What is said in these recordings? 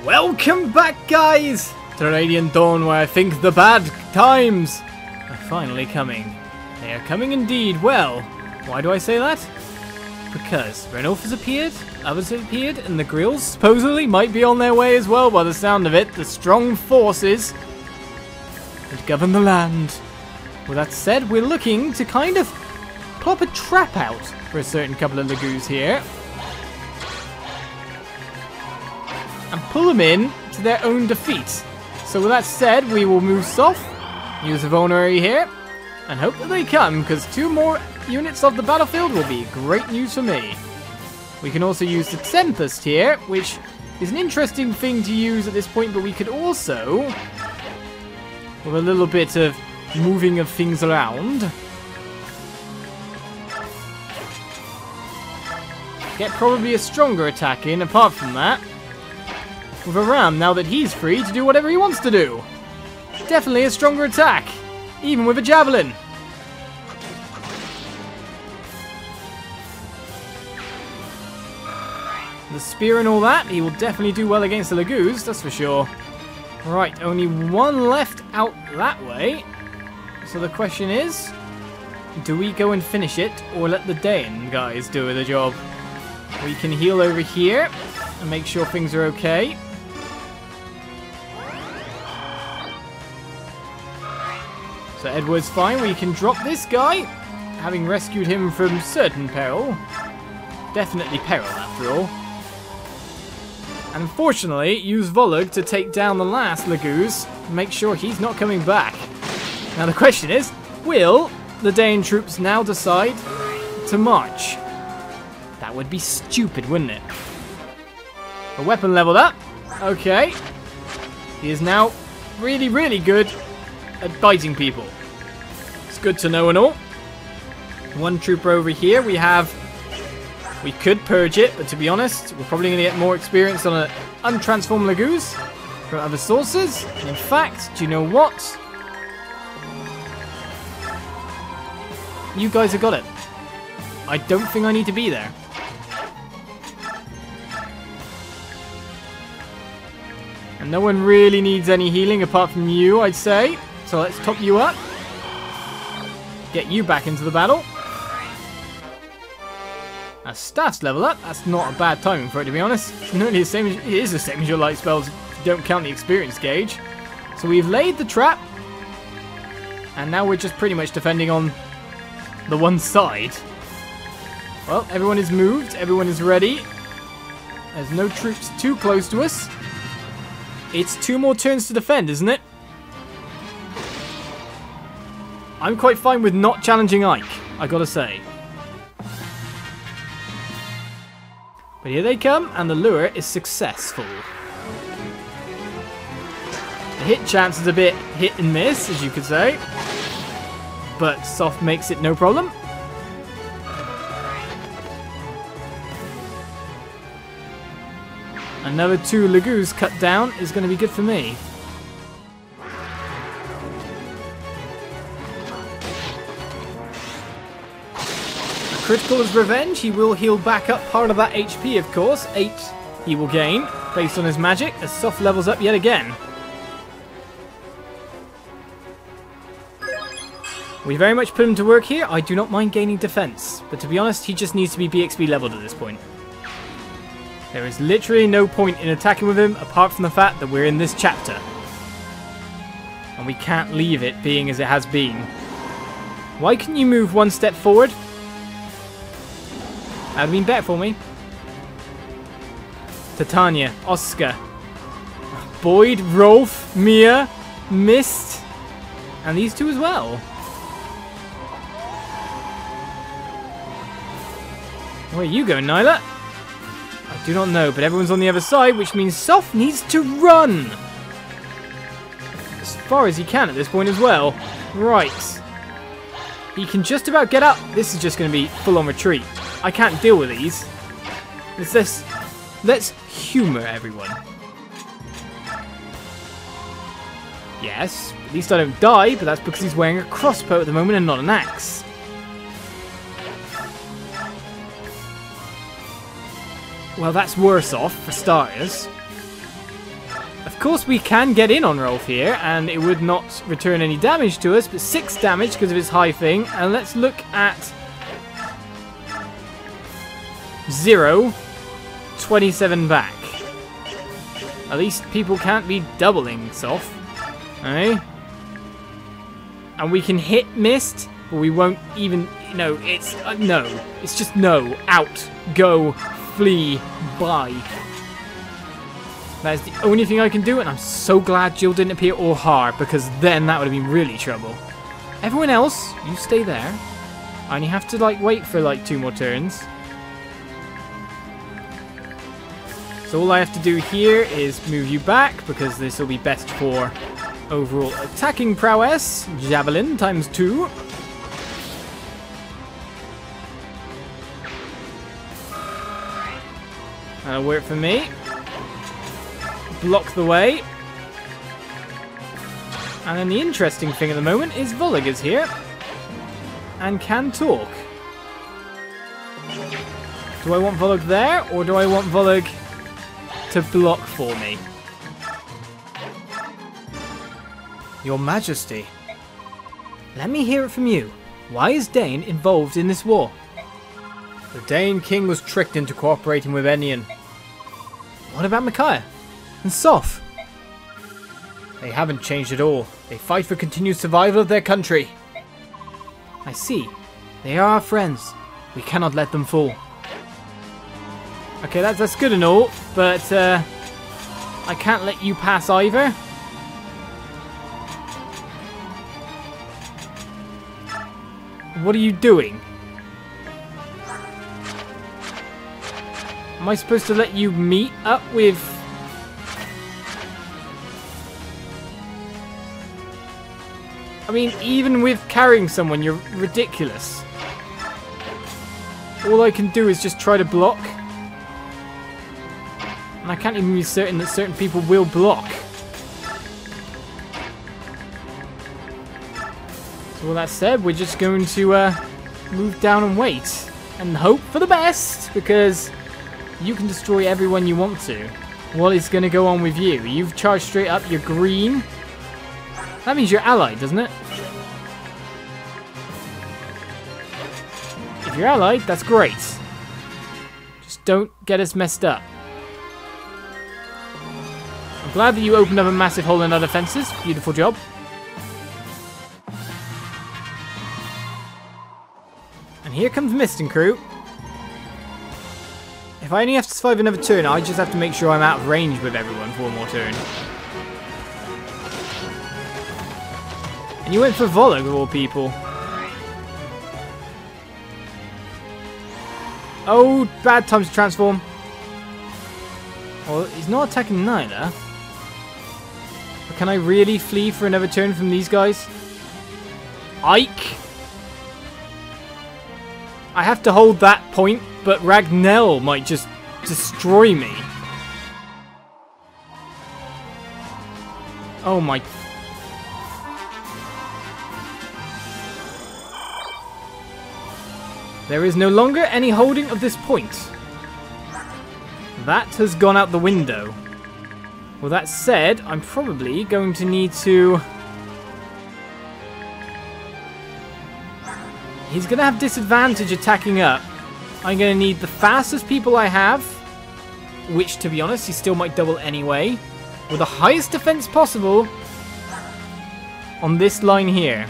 Welcome back, guys, to Radiant Dawn, where I think the bad times are finally coming. They are coming indeed. Well, why do I say that? Because Ranulf has appeared, others have appeared, and the Greils supposedly might be on their way as well by the sound of it. The strong forces that govern the land. With that said, we're looking to kind of plop a trap out for a certain couple of Lagoos here. And pull them in to their own defeat. So with that said, we will move soft, use a vulnerary here, and hope that they come, because 2 more units of the battlefield will be great news for me. We can also use the Tempest here, which is an interesting thing to use at this point, but we could also, with a little bit of moving of things around, get probably a stronger attack in apart from that. With a ram, now that he's free to do whatever he wants to do. Definitely a stronger attack, even with a javelin. The spear and all that, he will definitely do well against the Lagoos, that's for sure. Right, only 1 left out that way. So the question is, do we go and finish it, or let the Dain guys do the job? We can heal over here and make sure things are okay. So Edward's fine. We can drop this guy, having rescued him from certain peril. Definitely peril, after all. And unfortunately, use Volug to take down the last Lagoos, and make sure he's not coming back. Now the question is, will the Dain troops now decide to march? That would be stupid, wouldn't it? A weapon leveled up. Okay. He is now really, really good at biting people. It's good to know and all. 1 trooper over here. We could purge it, but to be honest, we're probably going to get more experience on an untransformed Lagoos from other sources. And in fact, do you know what? You guys have got it. I don't think I need to be there. And no one really needs any healing apart from you, I'd say. So let's top you up. Get you back into the battle. Now stats level up. That's not a bad timing for it, to be honest. It's nearly the same as, it is the same as your light spells if you don't count the experience gauge. So we've laid the trap. And now we're just pretty much defending on the one side. Well, everyone is moved. Everyone is ready. There's no troops too close to us. It's 2 more turns to defend, isn't it? I'm quite fine with not challenging Ike, I gotta say. But here they come, and the lure is successful. The hit chance is a bit hit and miss, as you could say. But soft makes it no problem. Another 2 Lagoos cut down is going to be good for me. Critical as revenge. He will heal back up part of that HP, of course. 8 he will gain based on his magic as soft levels up yet again. We very much put him to work here. I do not mind gaining defense, but to be honest, he just needs to be BXB leveled at this point. There is literally no point in attacking with him apart from the fact that we're in this chapter. And we can't leave it being as it has been. Why couldn't you move 1 step forward? That would have been better for me. Titania, Oscar, Boyd, Rolf, Mia, Mist, and these 2 as well. Where are you going, Nyla? I do not know, but everyone's on the other side, which means Soft needs to run. As far as he can at this point as well. Right. He can just about get up. This is just going to be full-on retreat. I can't deal with these. Let's humour everyone. Yes, at least I don't die, but that's because he's wearing a crossbow at the moment and not an axe. Well, that's worse off, for starters. Of course, we can get in on Rolf here, and it would not return any damage to us, but 6 damage because of his high thing. And let's look at 0, 27 back. At least people can't be doubling Soft. Eh? And we can hit Mist, but we won't even... No, it's... no. It's just no. Out. Go. Flee. Bye. That is the only thing I can do, and I'm so glad Jill didn't appear or Har, because then that would have been really trouble. Everyone else, you stay there. I only have to, like, wait for, like, 2 more turns. So all I have to do here is move you back, because this will be best for overall attacking prowess. Javelin times 2. That'll work for me. Block the way. And then the interesting thing at the moment is Volug is here. And can talk. Do I want Volug there, or do I want Volug to block for me? Your Majesty. Let me hear it from you. Why is Dane involved in this war? The Dane king was tricked into cooperating with Enion. What about Micaiah? And Soph? They haven't changed at all. They fight for continued survival of their country. I see. They are our friends. We cannot let them fall. Okay, that's good and all, but I can't let you pass either. What are you doing? Am I supposed to let you meet up with... I mean, even with carrying someone, you're ridiculous. All I can do is just try to block. And I can't even be certain that certain people will block. So with that said, we're just going to move down and wait. And hope for the best, because you can destroy everyone you want to. What is going to go on with you? You've charged straight up, you're green. That means you're allied, doesn't it? If you're allied, that's great. Just don't get us messed up. I'm glad that you opened up a massive hole in our defenses. Beautiful job. And here comes Mist and crew. If I only have to survive another turn, I just have to make sure I'm out of range with everyone for one more turn. And you went for Volug of all people. Oh, bad time to transform. Well, he's not attacking neither. But can I really flee for another turn from these guys? Ike? I have to hold that point, but Ragnell might just destroy me. Oh my... There is no longer any holding of this point. That has gone out the window. Well, that said, I'm probably going to need to... He's going to have disadvantage attacking up. I'm going to need the fastest people I have, which, to be honest, he still might double anyway, with the highest defense possible on this line here.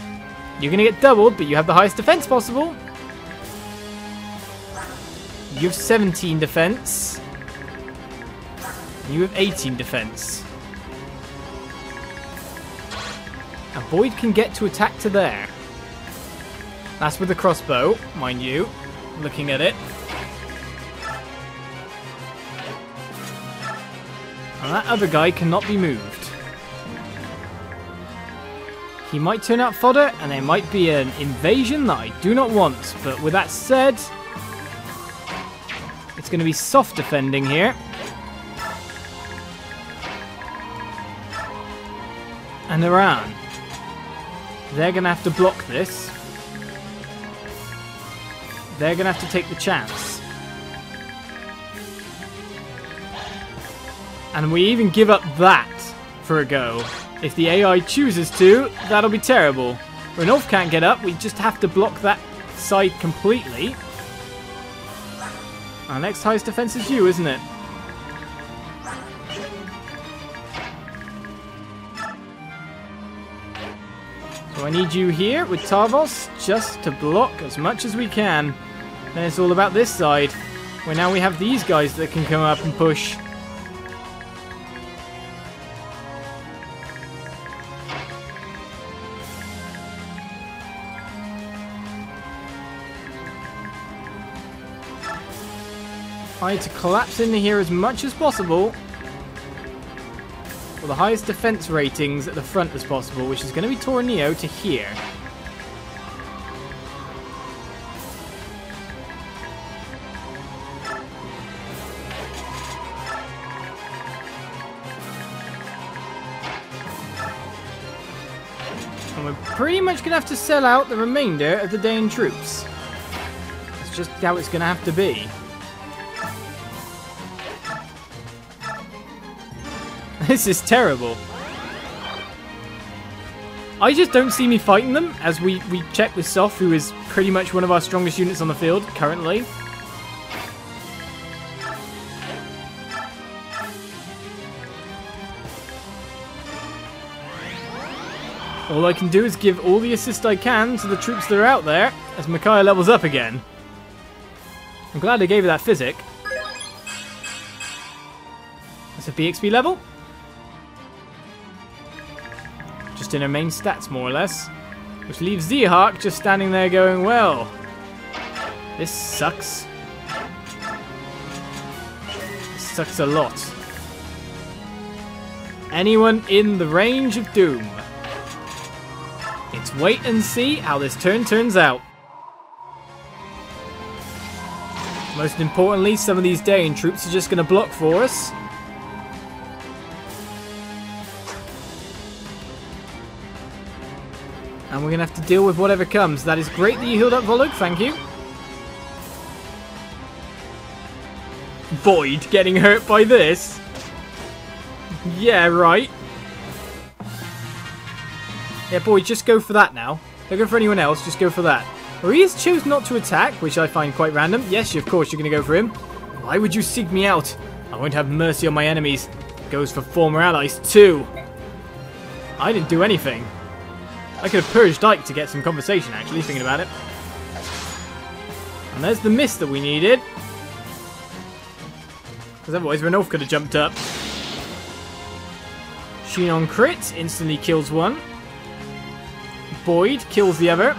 You're going to get doubled, but you have the highest defense possible. You have 17 defense. You have 18 defense. And Boyd can get to attack to there. That's with the crossbow, mind you. Looking at it. And that other guy cannot be moved. He might turn out fodder, and there might be an invasion that I do not want. But with that said... It's going to be soft defending here. And Iran. They're going to have to block this. They're going to have to take the chance. And we even give up that for a go. If the AI chooses to, that'll be terrible. Ranulf can't get up, we just have to block that side completely. Our next highest defense is you, isn't it? So I need you here with Tarvos just to block as much as we can. Then it's all about this side, where now we have these guys that can come up and push. I need to collapse into here as much as possible for the highest defense ratings at the front as possible, which is going to be Torneo to here. And we're pretty much going to have to sell out the remainder of the Dane troops. That's just how it's going to have to be. This is terrible. I just don't see me fighting them, as we check with Soph, who is pretty much one of our strongest units on the field currently. All I can do is give all the assist I can to the troops that are out there, as Micaiah levels up again. I'm glad I gave her that physic. That's a BXP level. Just in her main stats, more or less. Which leaves Zehawk just standing there going, well, this sucks. This sucks a lot. Anyone in the range of doom? It's wait and see how this turn turns out. Most importantly, some of these Dane troops are just going to block for us. And we're going to have to deal with whatever comes. That is great that you healed up Volug, thank you. Boyd getting hurt by this? Yeah, right. Yeah, Boyd, just go for that now. Don't go for anyone else, just go for that. Maria's chose not to attack, which I find quite random. Yes, of course you're going to go for him. Why would you seek me out? I won't have mercy on my enemies. Goes for former allies too. I didn't do anything. I could have purged Ike to get some conversation, actually, thinking about it. And there's the miss that we needed. Because otherwise Ranulf could have jumped up. Sheen on crit, instantly kills one. Boyd kills the other.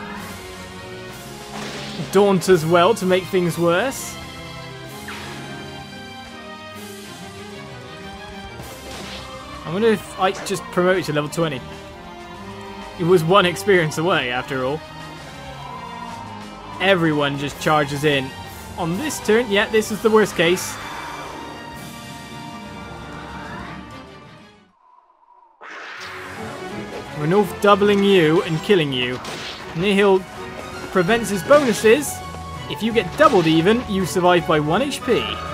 Daunt as well to make things worse. I wonder if Ike just promoted to level 20. It was one experience away, after all. Everyone just charges in. On this turn, yeah, this is the worst case. Ranulf doubling you and killing you. Nihil prevents his bonuses. If you get doubled even, you survive by 1 HP.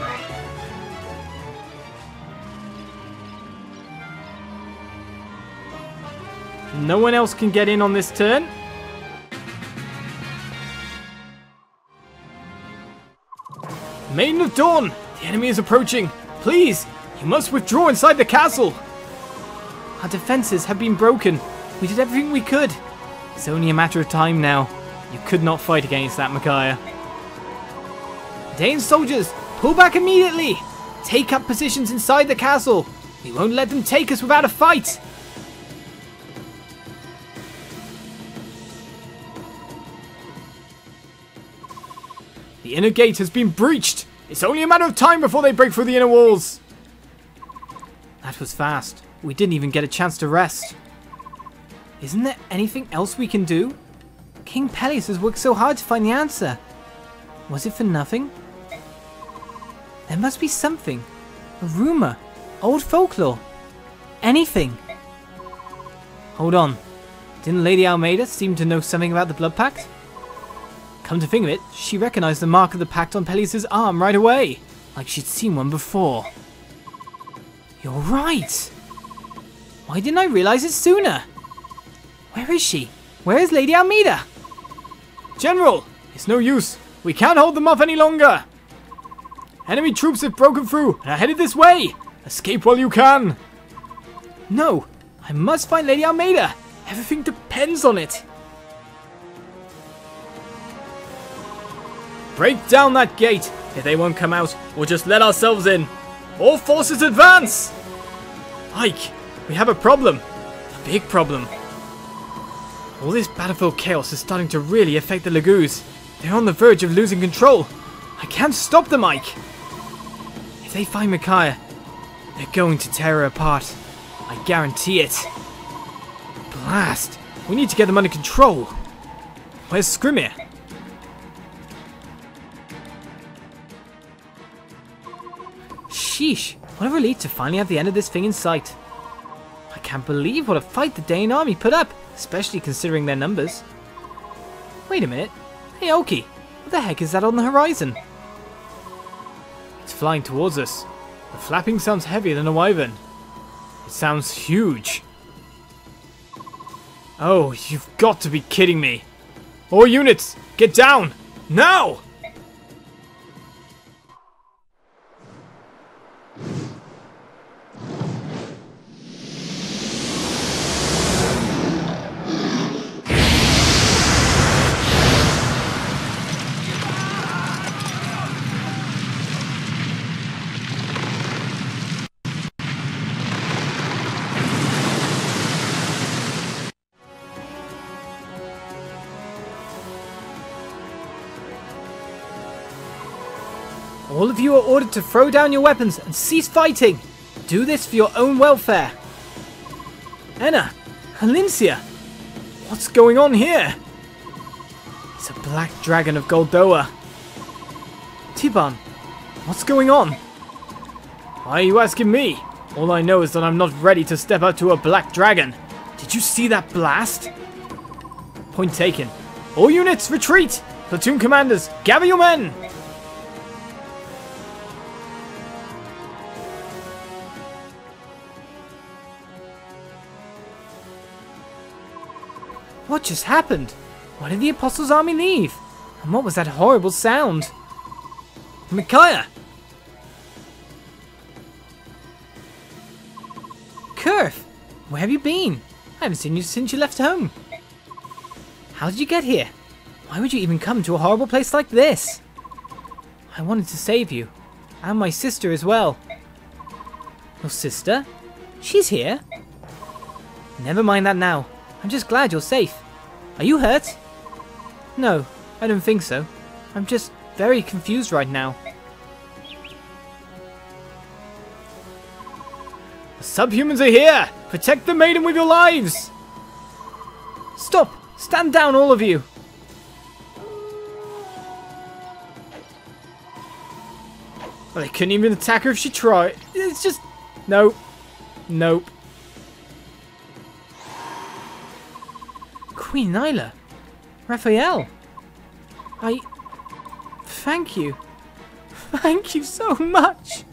No one else can get in on this turn. Maiden of Dawn! The enemy is approaching. Please, you must withdraw inside the castle. Our defenses have been broken. We did everything we could. It's only a matter of time now. You could not fight against that, Micaiah. Dane soldiers, pull back immediately. Take up positions inside the castle. We won't let them take us without a fight. The inner gate has been breached. It's only a matter of time before they break through the inner walls. That was fast. We didn't even get a chance to rest. Isn't there anything else we can do? King Peleus has worked so hard to find the answer. Was it for nothing? There must be something. A rumor. Old folklore. Anything. Hold on. Didn't Lady Almeida seem to know something about the Blood Pact? Come to think of it, she recognized the mark of the pact on Peleus' arm right away, like she'd seen one before. You're right! Why didn't I realize it sooner? Where is she? Where is Lady Almeida? General, it's no use. We can't hold them off any longer. Enemy troops have broken through and are headed this way. Escape while you can. No, I must find Lady Almeida. Everything depends on it. Break down that gate. If they won't come out, we'll just let ourselves in. All forces advance! Ike, we have a problem. A big problem. All this battlefield chaos is starting to really affect the Laguz. They're on the verge of losing control. I can't stop them, Ike. If they find Micaiah, they're going to tear her apart. I guarantee it. Blast! We need to get them under control. Where's Skrimir? Sheesh, what a relief to finally have the end of this thing in sight. I can't believe what a fight the Dane army put up, especially considering their numbers. Wait a minute. Hey Oki, what the heck is that on the horizon? It's flying towards us. The flapping sounds heavier than a wyvern. It sounds huge. Oh, you've got to be kidding me. All units, get down! Now! All of you are ordered to throw down your weapons and cease fighting. Do this for your own welfare. Enna, Alincia, what's going on here? It's a black dragon of Goldoa. Tiban, what's going on? Why are you asking me? All I know is that I'm not ready to step up to a black dragon. Did you see that blast? Point taken. All units, retreat! Platoon commanders, gather your men! What just happened? Why did the Apostles' army leave? And what was that horrible sound? Micaiah! Kurf! Where have you been? I haven't seen you since you left home. How did you get here? Why would you even come to a horrible place like this? I wanted to save you. And my sister as well. Your sister? She's here? Never mind that now. I'm just glad you're safe. Are you hurt? No, I don't think so. I'm just very confused right now. The subhumans are here! Protect the maiden with your lives! Stop! Stand down, all of you! Well, they couldn't even attack her if she tried. It's just... Nope. Nope. Queen Nyla. Raphael. Thank you. Thank you so much.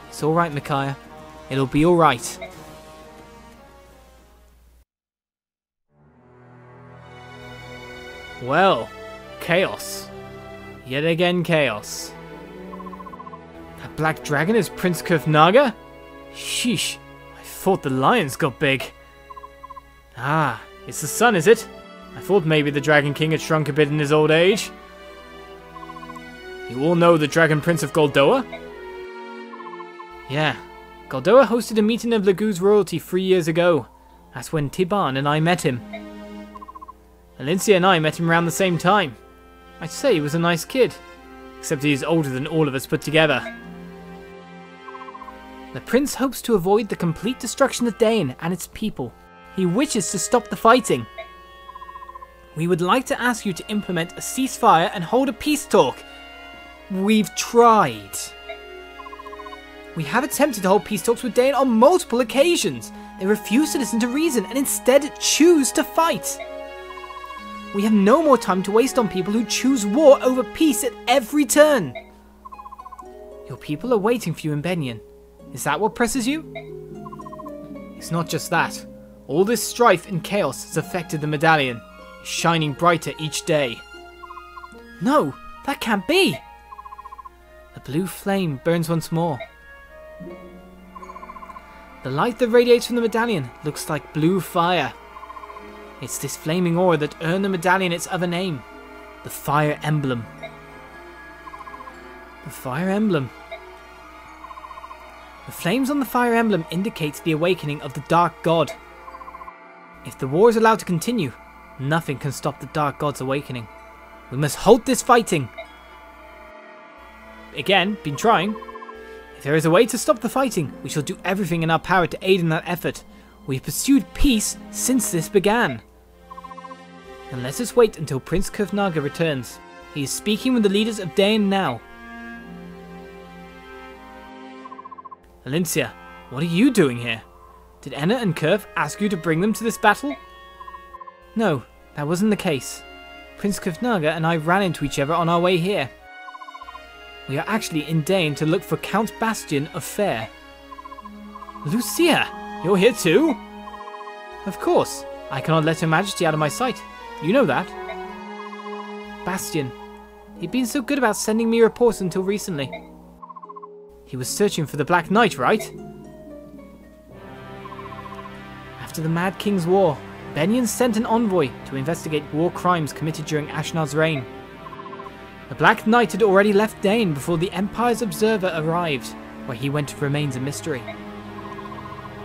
It's alright, Micaiah. It'll be alright. Well, chaos. Yet again, chaos. That black dragon is Prince Kurfnaga? Sheesh, I thought the lions got big. Ah, it's the sun, is it? I thought maybe the Dragon King had shrunk a bit in his old age. You all know the Dragon Prince of Goldoa? Yeah, Goldoa hosted a meeting of Laguz royalty 3 years ago. That's when Tiban and I met him. Alincia and I met him around the same time. I'd say he was a nice kid, except he's older than all of us put together. The prince hopes to avoid the complete destruction of Dane and its people. He wishes to stop the fighting. We would like to ask you to implement a ceasefire and hold a peace talk. We've tried. We have attempted to hold peace talks with Dane on multiple occasions. They refuse to listen to reason and instead choose to fight. We have no more time to waste on people who choose war over peace at every turn. Your people are waiting for you in Benyon. Is that what presses you? It's not just that. All this strife and chaos has affected the medallion, shining brighter each day. No, that can't be! The blue flame burns once more. The light that radiates from the medallion looks like blue fire. It's this flaming aura that earned the medallion its other name, the Fire Emblem. The Fire Emblem. The flames on the Fire Emblem indicate the awakening of the Dark God. If the war is allowed to continue, nothing can stop the Dark God's awakening. We must halt this fighting. Again, been trying. If there is a way to stop the fighting, we shall do everything in our power to aid in that effort. We have pursued peace since this began. And let us wait until Prince Kurvnaga returns. He is speaking with the leaders of Dain now. Alincia, what are you doing here? Did Enna and Kurv ask you to bring them to this battle? No, that wasn't the case. Prince Kurvnaga and I ran into each other on our way here. We are actually in Dain to look for Count Bastion of Fair. Lucia, you're here too? Of course, I cannot let Her Majesty out of my sight. You know that. Bastion. He'd been so good about sending me reports until recently. He was searching for the Black Knight, right? After the Mad King's War, Benyon sent an envoy to investigate war crimes committed during Ashnar's reign. The Black Knight had already left Dain before the Empire's observer arrived, where he went to remain a mystery.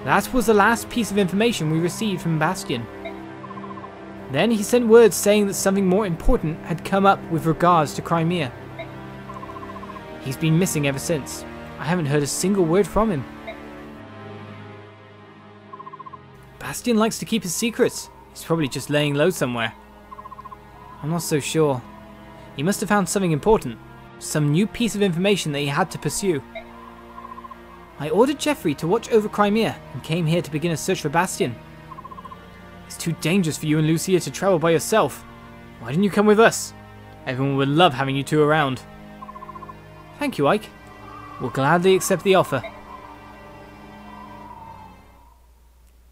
That was the last piece of information we received from Bastion. Then he sent word saying that something more important had come up with regards to Crimea. He's been missing ever since. I haven't heard a single word from him. Bastion likes to keep his secrets. He's probably just laying low somewhere. I'm not so sure. He must have found something important. Some new piece of information that he had to pursue. I ordered Jeffrey to watch over Crimea and came here to begin a search for Bastion. It's too dangerous for you and Lucia to travel by yourself. Why didn't you come with us? Everyone would love having you two around. Thank you, Ike. We'll gladly accept the offer.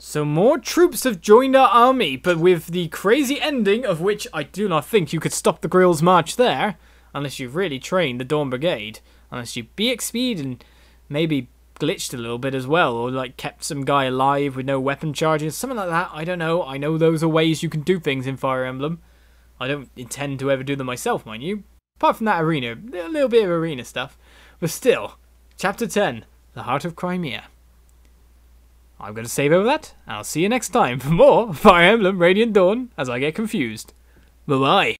So more troops have joined our army, but with the crazy ending of which I do not think you could stop the Greil's march there, unless you've really trained the Dawn Brigade, unless you BXP'd and maybe glitched a little bit as well, or like kept some guy alive with no weapon charges, something like that. I don't know. I know those are ways you can do things in Fire Emblem. I don't intend to ever do them myself, mind you. Apart from that arena, a little bit of arena stuff. But still, Chapter 10, The Heart of Crimea. I'm going to save over that, and I'll see you next time for more Fire Emblem Radiant Dawn as I get confused. Bye-bye.